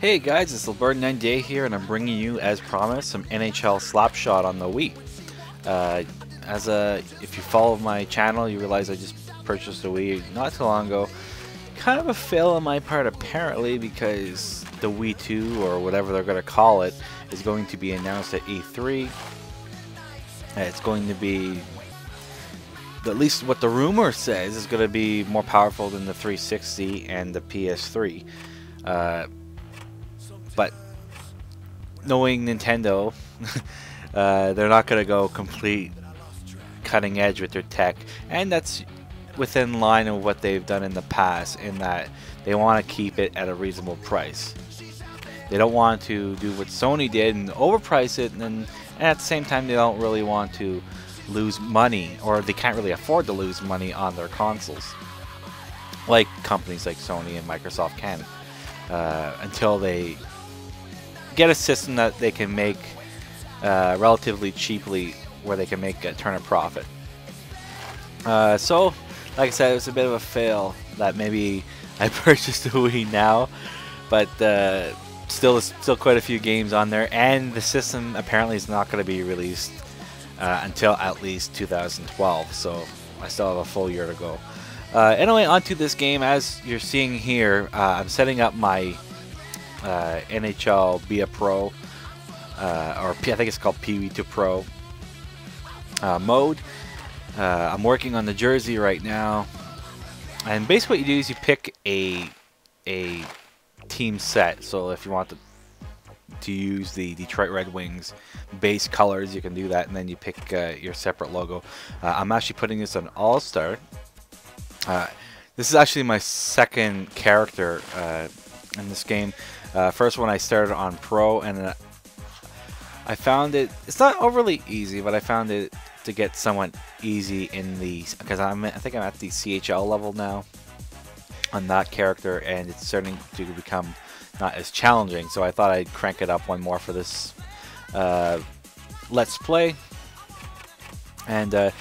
Hey guys, it's Bird9Day here, and I'm bringing you, as promised, some NHL Slapshot on the Wii. Uh, if you follow my channel, you realize I just purchased a Wii not too long ago. Kind of a fail on my part, apparently, because the Wii 2, or whatever they're going to call it, is going to be announced at E3. It's going to be, at least what the rumor says, is going to be more powerful than the 360 and the PS3. But knowing Nintendo, they're not going to go complete cutting edge with their tech, and that's within line of what they've done in the past, in that they want to keep it at a reasonable price. They don't want to do what Sony did and overprice it, and at the same time they don't really want to lose money, or they can't really afford to lose money on their consoles, like companies like Sony and Microsoft can, until they get a system that they can make relatively cheaply, where they can make a turn of profit. So, like I said, it was a bit of a fail that maybe I purchased a Wii now, but still quite a few games on there, and the system apparently is not going to be released until at least 2012. So I still have a full year to go. Anyway, onto this game. As you're seeing here, I'm setting up my NHL Be a Pro, or I think it's called Peewee to Pro mode. I'm working on the jersey right now, and basically what you do is you pick a team set. So if you want to use the Detroit Red Wings base colors, you can do that, and then you pick your separate logo. I'm actually putting this on All-Star. This is actually my second character in this game. First one I started on Pro, and I found it's not overly easy, but I found it to get somewhat easy in the, because I think I'm at the CHL level now on that character, and it's starting to become not as challenging. So I thought I'd crank it up one more for this Let's Play, and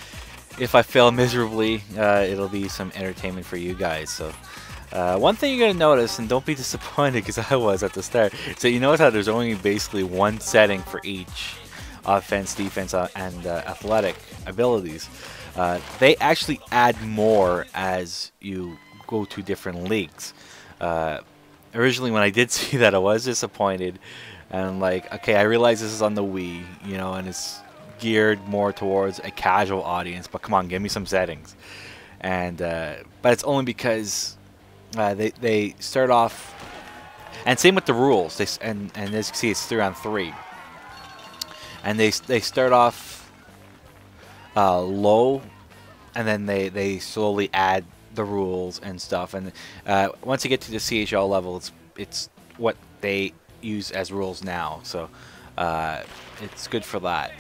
if I fail miserably, it'll be some entertainment for you guys. So one thing you're gonna notice, and don't be disappointed because I was at the start, so you notice how there's only basically one setting for each offense, defense, and athletic abilities. They actually add more as you go to different leagues. Originally, when I did see that, I was disappointed, and I'm like, okay, I realize this is on the Wii, you know, and it's geared more towards a casual audience, but come on, give me some settings. And but it's only because they start off, and same with the rules. And as you can see, it's 3-on-3, and they start off low, and then they slowly add the rules and stuff. And once you get to the CHL level, it's what they use as rules now. So it's good for that.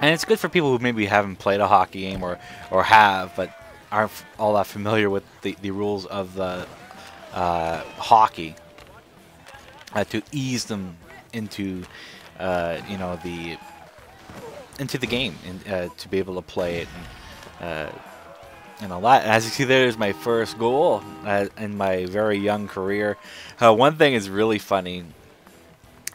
And it's good for people who maybe haven't played a hockey game, or have, but aren't all that familiar with the rules of the hockey, to ease them into you know, into the game, and to be able to play it, and all that. And as you see, there's my first goal in my very young career. One thing is really funny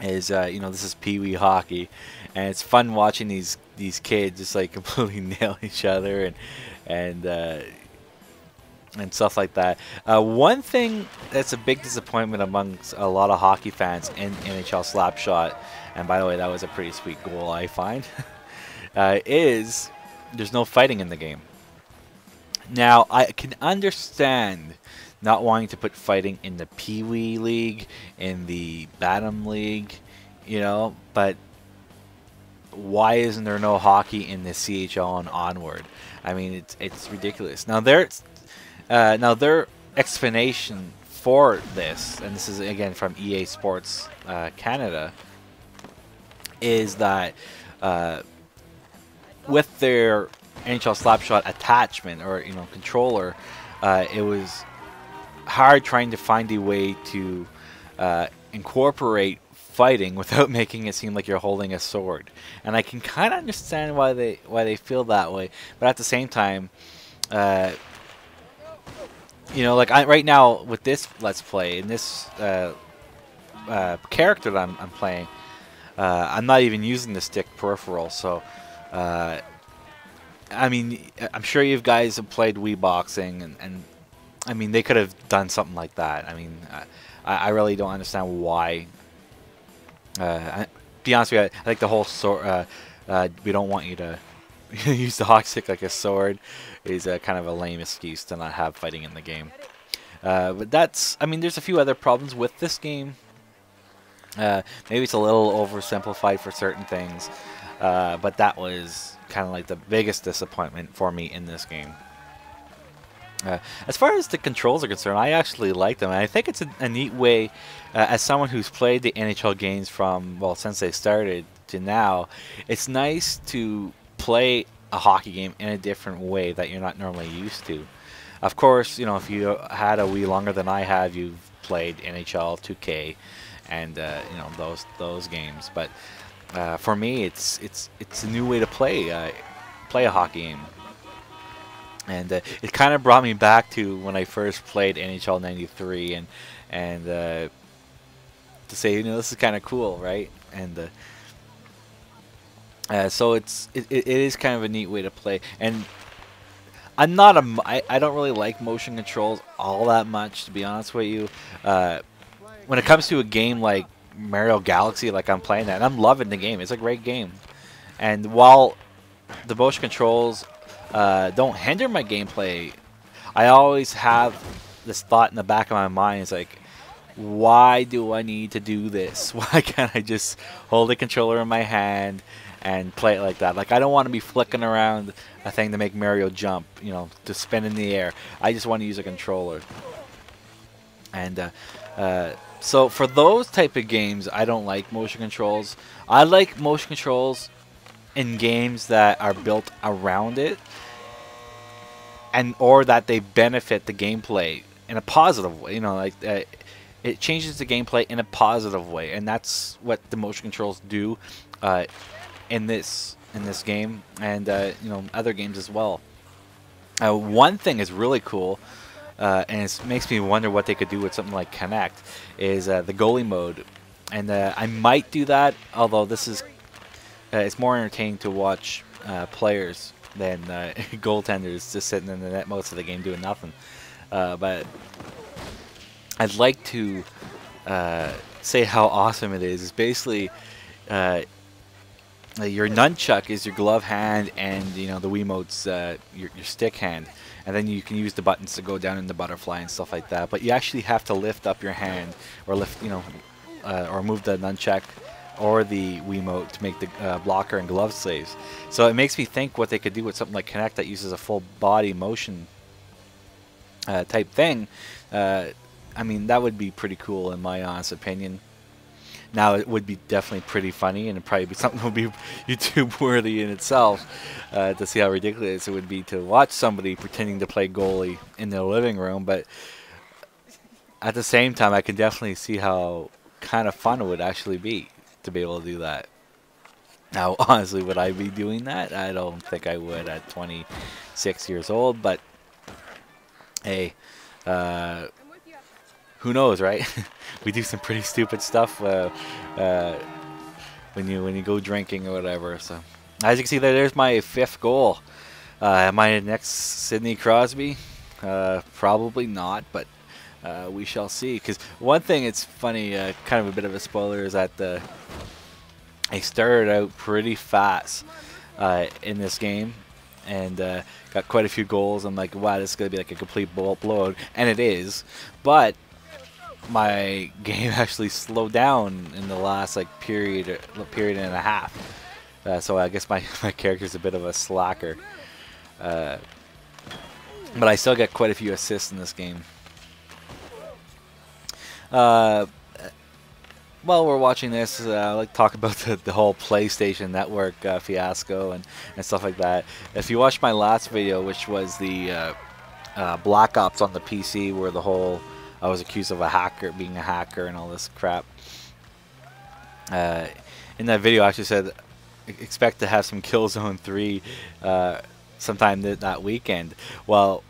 is, you know, this is Peewee hockey, and it's fun watching these kids just like completely nail each other and stuff like that. One thing that's a big disappointment amongst a lot of hockey fans in NHL Slapshot, and by the way, that was a pretty sweet goal, I find, is there's no fighting in the game. Now, I can understand not wanting to put fighting in the Peewee League, in the Bantam League, you know, but why isn't there no hockey in the CHL and onward? I mean, it's ridiculous. Now their explanation for this, and this is again from EA Sports Canada, is that with their NHL Slapshot attachment, or, you know, controller, it was hard trying to find a way to incorporate fighting without making it seem like you're holding a sword. And I can kind of understand why they feel that way, but at the same time, you know, like right now with this Let's Play, in this character that I'm playing, I'm not even using the stick peripheral. So, I mean, I'm sure you guys have played Wii Boxing, and I mean, they could have done something like that. I mean, I really don't understand why. Be honest with you, I think the whole we don't want you to use the hockey stick like a sword is kind of a lame excuse to not have fighting in the game. But that's, I mean, there's a few other problems with this game. Maybe it's a little oversimplified for certain things, but that was kind of like the biggest disappointment for me in this game. As far as the controls are concerned, I actually like them. And I think it's a neat way, as someone who's played the NHL games from, well, since they started to now, it's nice to play a hockey game in a different way that you're not normally used to. Of course, you know, if you had a Wii longer than I have, you've played NHL 2K and you know, those games. But for me, it's a new way to play a hockey game. And it kind of brought me back to when I first played NHL '93, and to say, you know, this is kind of cool, right? And so it is kind of a neat way to play. And I'm not I don't really like motion controls all that much, to be honest with you. When it comes to a game like Mario Galaxy, like I'm playing that, and I'm loving the game. It's a great game. And while the motion controls don't hinder my gameplay, I always have this thought in the back of my mind. It's like, why do I need to do this? Why can't I just hold the controller in my hand and play it like that? Like, I don't want to be flicking around a thing to make Mario jump, you know, to spin in the air. I just want to use a controller. And so for those type of games, I don't like motion controls. I like motion controls in games that are built around it, and or that they benefit the gameplay in a positive way. You know, like it changes the gameplay in a positive way, and that's what the motion controls do in this game, and you know, other games as well. One thing is really cool, and it makes me wonder what they could do with something like Connect, is the goalie mode, and I might do that. Although this is it's more entertaining to watch players than goaltenders just sitting in the net most of the game doing nothing. But I'd like to say how awesome it is. It's basically your nunchuck is your glove hand, and you know, the Wiimote's your stick hand, and then you can use the buttons to go down in the butterfly and stuff like that. But you actually have to lift up your hand, or lift, you know, or move the nunchuck or the Wiimote to make the blocker and glove saves. So it makes me think what they could do with something like Kinect that uses a full body motion type thing. I mean, that would be pretty cool in my honest opinion. Now, it would be definitely pretty funny, and it'd probably be something that would be YouTube worthy in itself, to see how ridiculous it would be to watch somebody pretending to play goalie in their living room. But at the same time, I can definitely see how kind of fun it would actually be to be able to do that. Now, honestly, would I be doing that? I don't think I would at 26 years old, but hey, who knows, right? We do some pretty stupid stuff when you go drinking or whatever. So, as you can see, there's my 5th goal. Am I next Sidney Crosby? Probably not, but we shall see. Because one thing, it's funny, kind of a bit of a spoiler, is that I started out pretty fast in this game, and got quite a few goals. I'm like, wow, this is going to be like a complete blowout, and it is. But my game actually slowed down in the last like period and a half. So I guess my character's a bit of a slacker. But I still get quite a few assists in this game. While we're watching this, I'd like to talk about the whole PlayStation Network fiasco and stuff like that. If you watched my last video, which was the Black Ops on the PC, where the whole I was accused of being a hacker and all this crap. In that video, I actually said expect to have some Killzone 3 sometime that weekend. Well,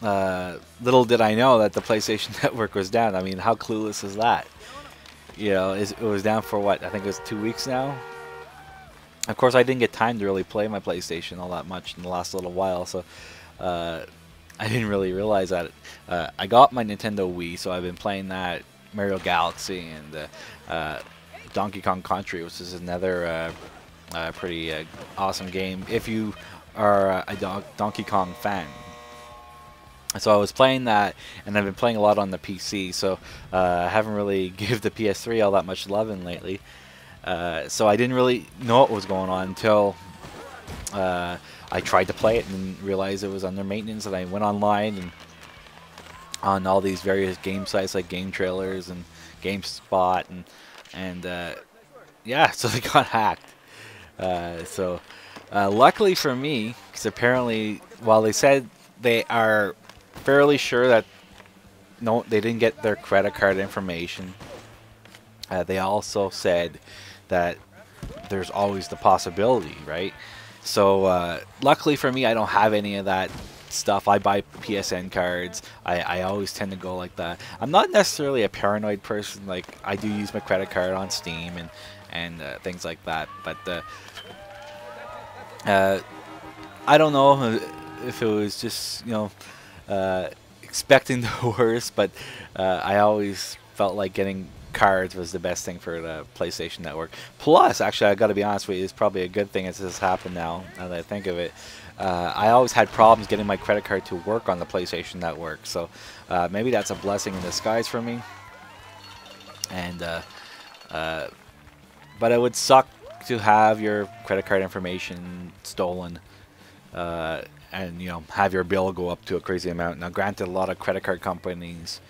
little did I know that the PlayStation Network was down. I mean, how clueless is that? you know, it was down for what, I think it was 2 weeks now. Of course, I didn't get time to really play my PlayStation all that much in the last little while, so I didn't really realize that. I got my Nintendo Wii, so I've been playing that, Mario Galaxy, and Donkey Kong Country, which is another pretty awesome game if you are a Donkey Kong fan. So I was playing that, and I've been playing a lot on the PC, so I haven't really give the PS3 all that much loving lately. So I didn't really know what was going on until I tried to play it and realized it was under maintenance, and I went online and on all these various game sites like Game Trailers and GameSpot, and yeah, so they got hacked. So luckily for me, because apparently, while they said they are fairly sure that no, they didn't get their credit card information, they also said that there's always the possibility, right? So luckily for me, I don't have any of that stuff. I buy PSN cards. I always tend to go like that. I'm not necessarily a paranoid person. Like, I do use my credit card on Steam and things like that. But I don't know if it was just, you know, expecting the worst, but I always felt like getting cards was the best thing for the PlayStation Network. Plus, actually, I got to be honest with you, it's probably a good thing as this has happened now that I think of it. I always had problems getting my credit card to work on the PlayStation Network, so maybe that's a blessing in disguise for me. And but it would suck to have your credit card information stolen, and you know, have your bill go up to a crazy amount. Now, granted, a lot of credit card companies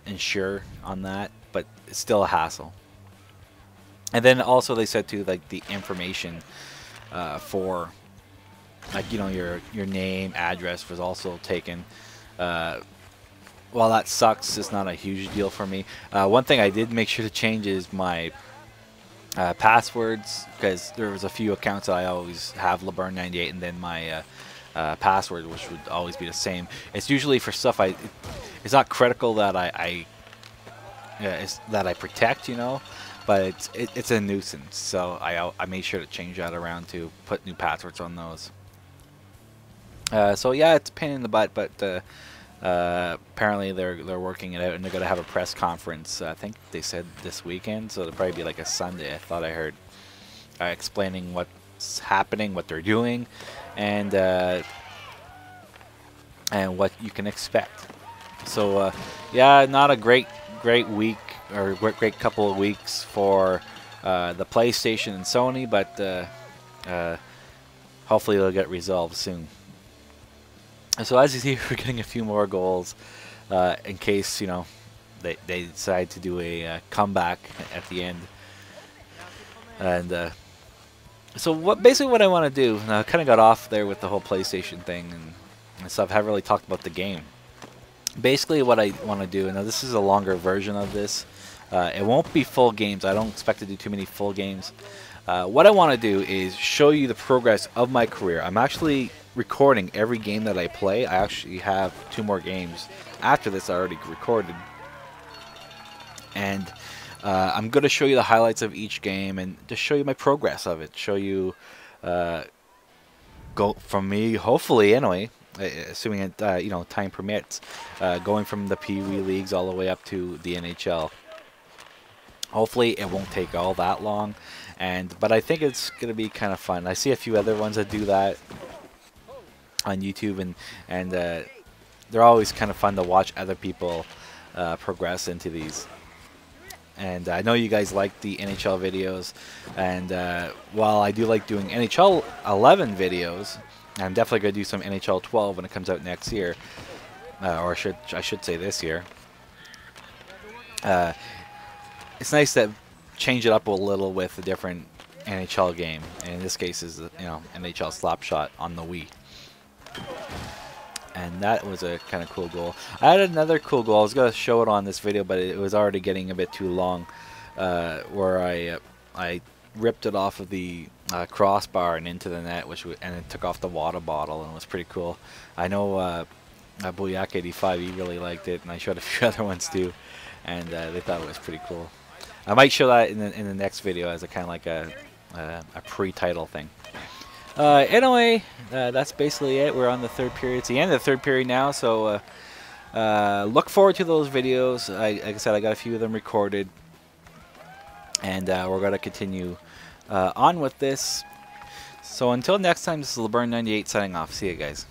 insure on that, but it's still a hassle. And then also they said too, like, the information for, like, you know, your name, address was also taken. While that sucks, it's not a huge deal for me. One thing I did make sure to change is my passwords, because there was a few accounts that I always have LeBurn98, and then my password, which would always be the same. It's usually for stuff it's not critical that I protect, you know, but it's a nuisance. So I made sure to change that around to put new passwords on those. So yeah, it's a pain in the butt, but apparently they're working it out, and they're gonna have a press conference. I think they said this weekend, so it'll probably be like a Sunday. I thought I heard explaining what's happening, what they're doing, and what you can expect. So yeah, not a great week or great couple of weeks for the PlayStation and Sony, but hopefully it'll get resolved soon. So as you see, we're getting a few more goals in case, you know, they decide to do a comeback at the end. And so basically what I want to do, and I kind of got off there with the whole PlayStation thing and stuff. I haven't really talked about the game. Basically what I want to do, now this is a longer version of this. It won't be full games. I don't expect to do too many full games. What I want to do is show you the progress of my career. I'm actually recording every game that I play. I actually have 2 more games after this I already recorded. And I'm going to show you the highlights of each game and just show you my progress of it. Show you, go from me, hopefully anyway, assuming it, you know, time permits, going from the Peewee leagues all the way up to the NHL. Hopefully it won't take all that long, but I think it's gonna be kind of fun. I see a few other ones that do that on YouTube, and they're always kind of fun to watch other people progress into these. And I know you guys like the NHL videos, and while I do like doing NHL 11 videos, I'm definitely going to do some NHL 12 when it comes out next year, or I should say this year. It's nice to change it up a little with a different NHL game, and in this case is, you know, NHL Slapshot on the Wii. And that was a kind of cool goal. I had another cool goal. I was going to show it on this video, but it was already getting a bit too long, where I ripped it off of the crossbar and into the net, and it took off the water bottle, and it was pretty cool. I know Booyak85, he really liked it, and I showed a few other ones too, and they thought it was pretty cool. I might show that in the next video as a kind of like a pre-title thing. Anyway, that's basically it. We're on the third period. It's the end of the third period now, so look forward to those videos. Like I said, I got a few of them recorded, and we're going to continue on with this. So until next time, this is LeBurn98 signing off. See you guys.